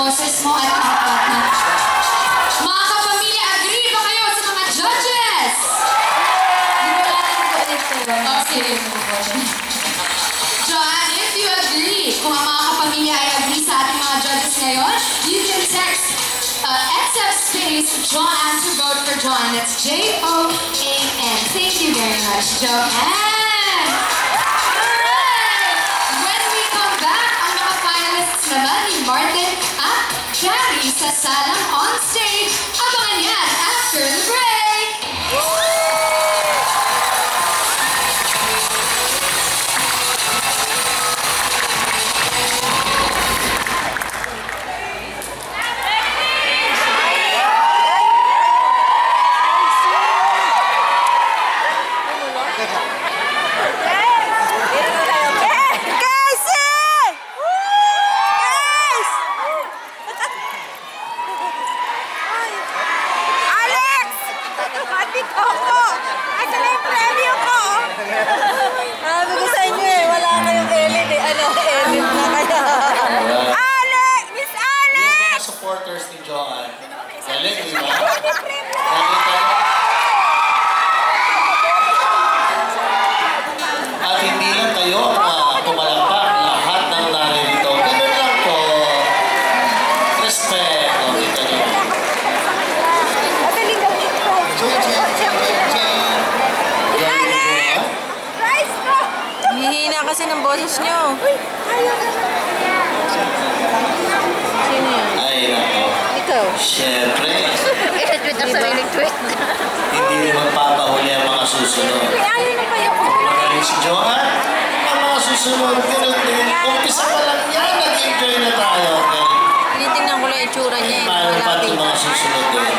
boses mo at lahat na. Mga kapamilya, agree ba kayo sa mga judges? Hindi ba natin po ito? Okay. John, if you agree, kung ang mga kapamilya ay agree sa ating mga judges ngayon, you can text XF space John to vote for John. That's J-O-A-N. Thank you very much, Joanne. Alright! When we come back, ang mga finalists naman ni Martin at Carrie sa Salang on stage. Abangan yan after the break! Supporters ni Joanne. Galing, di ba? At hindi lang kayo pumalakpak, lahat ng narito. Ganun lang po. Respect. Kita nyo. Hihina kasi ng boses nyo. Sino yan? Ay, nako. Ikaw? Siyempre. I-retweet ang sarili tweet. Hindi rin magpapahuli ang mga susunod. Magaling si Joanne. Ang mga susunod, ganun din. Umpisa pa lang yan, nag-enjoy na tayo. Tinitingnan ko lang yung itsura niya. Paano pa itong mga susunod din?